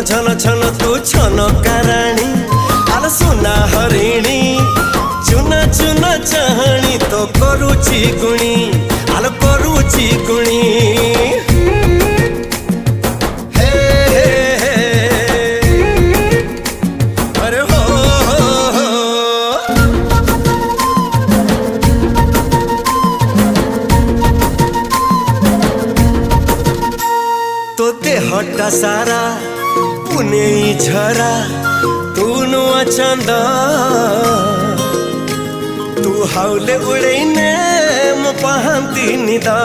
छन छन तू छन कराणी आल सुना हरिणी चुना चुना चाहणी तो करुची गुणी आल करुची गुणी हट्टा सारा पुने झरा तू नुआ चंदा तू हाउले उड़े ने मो पहंती निदा।